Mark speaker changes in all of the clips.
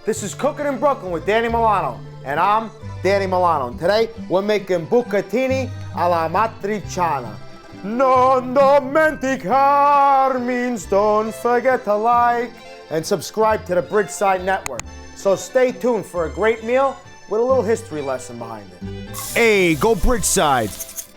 Speaker 1: This is Cooking in Brooklyn with Danny Milano, and I'm Danny Milano. And today we're making bucatini alla matriciana. Non dimenticar means don't forget to like and subscribe to the Bridgeside Network. So stay tuned for a great meal with a little history lesson behind it. Hey, go Bridgeside!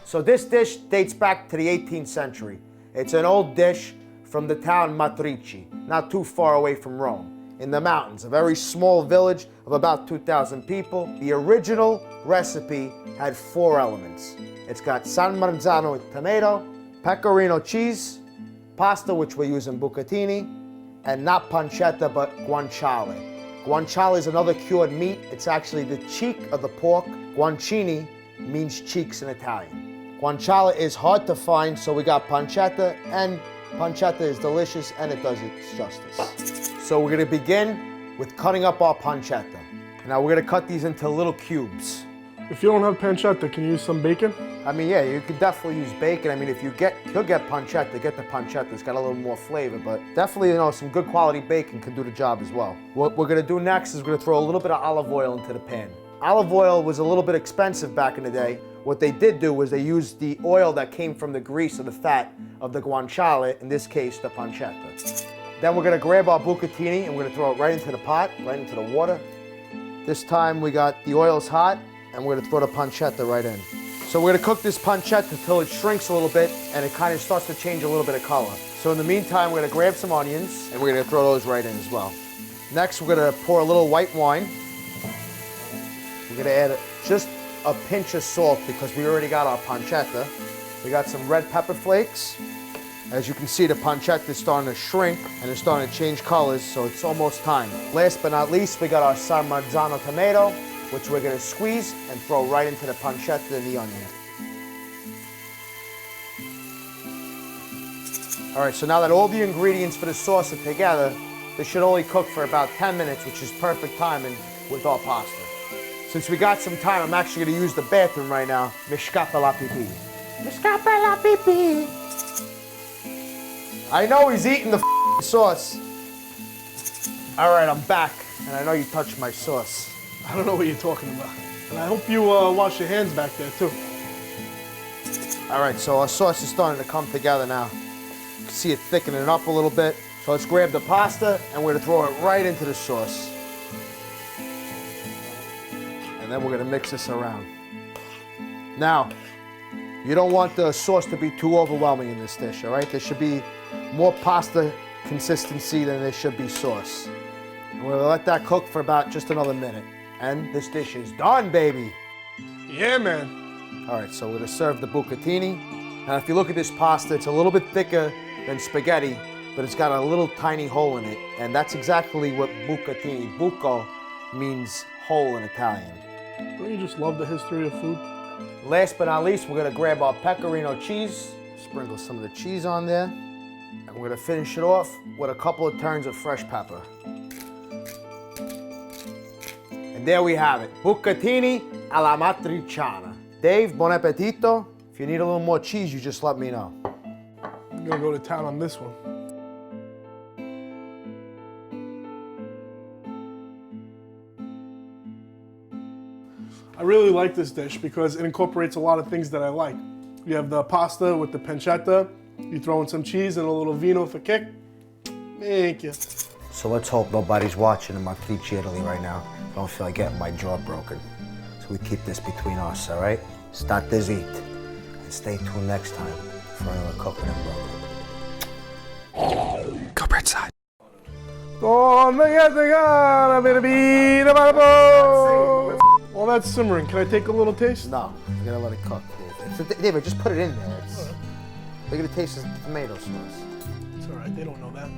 Speaker 1: So this dish dates back to the 18th century. It's an old dish from the town Matrici, not too far away from Rome. In the mountains, a very small village of about 2,000 people. The original recipe had 4 elements. It's got San Marzano tomato, pecorino cheese, pasta, which we're using bucatini, and not pancetta, but guanciale. Guanciale is another cured meat. It's actually the cheek of the pork. Guancini means cheeks in Italian. Guanciale is hard to find, so we got pancetta, and pancetta is delicious and it does its justice. So we're gonna begin with cutting up our pancetta. Now we're gonna cut these into little cubes.
Speaker 2: If you don't have pancetta, can you use some bacon?
Speaker 1: I mean, yeah, you could definitely use bacon. I mean, if you'll get pancetta, get the pancetta. It's got a little more flavor, but definitely, some good quality bacon can do the job as well. What we're gonna do next is we're gonna throw a little bit of olive oil into the pan. Olive oil was a little bit expensive back in the day. What they did do was they used the oil that came from the grease or the fat of the guanciale, in this case, the pancetta. Then we're gonna grab our bucatini and we're gonna throw it right into the pot, right into the water. This time we got the oil's hot and we're gonna throw the pancetta right in. So we're gonna cook this pancetta until it shrinks a little bit and it kind of starts to change a little bit of color. So in the meantime, we're gonna grab some onions and we're gonna throw those right in as well. Next, we're gonna pour a little white wine. We're gonna add just a pinch of salt because we already got our pancetta. We got some red pepper flakes. As you can see, the pancetta is starting to shrink and it's starting to change colors, so it's almost time. Last but not least, we got our San Marzano tomato, which we're gonna squeeze and throw right into the pancetta and the onion. All right, so now that all the ingredients for the sauce are together, this should only cook for about 10 minutes, which is perfect timing with our pasta. Since we got some time, I'm actually gonna use the bathroom right now. Mi scappa la pipì. Mi scappa la pipì. I know he's eating the sauce. All right, I'm back, and I know you touched my sauce.
Speaker 2: I don't know what you're talking about. And I hope you wash your hands back there too.
Speaker 1: All right, so our sauce is starting to come together now. You can see it thickening up a little bit. So let's grab the pasta, and we're gonna throw it right into the sauce. And then we're gonna mix this around. Now, you don't want the sauce to be too overwhelming in this dish, all right? There should be more pasta consistency than there should be sauce. And we're gonna let that cook for about just another minute. And this dish is done, baby.
Speaker 2: Yeah, man.
Speaker 1: All right, so we're gonna serve the bucatini. Now, if you look at this pasta, it's a little bit thicker than spaghetti, but it's got a little tiny hole in it. And that's exactly what bucatini, buco, means hole in Italian.
Speaker 2: Don't you just love the history of food?
Speaker 1: Last but not least, we're gonna grab our pecorino cheese, sprinkle some of the cheese on there, and we're gonna finish it off with a couple of turns of fresh pepper. And there we have it, bucatini alla matriciana. Dave, buon appetito. If you need a little more cheese, you just let me know.
Speaker 2: I'm gonna go to town on this one. I really like this dish because it incorporates a lot of things that I like. You have the pasta with the pancetta, you throw in some cheese and a little vino for kick. Thank you.
Speaker 1: So let's hope nobody's watching in Matrici, Italy right now. I don't feel like getting my jaw broken. So we keep this between us, all right? State zitti. And stay tuned next time for another Cooking in Brooklyn. Go Bridgeside.
Speaker 2: While that's simmering, can I take a little taste?
Speaker 1: No, you gotta let it cook. David, just put it in there. They're gonna taste the tomato sauce.
Speaker 2: It's all right, they don't know that.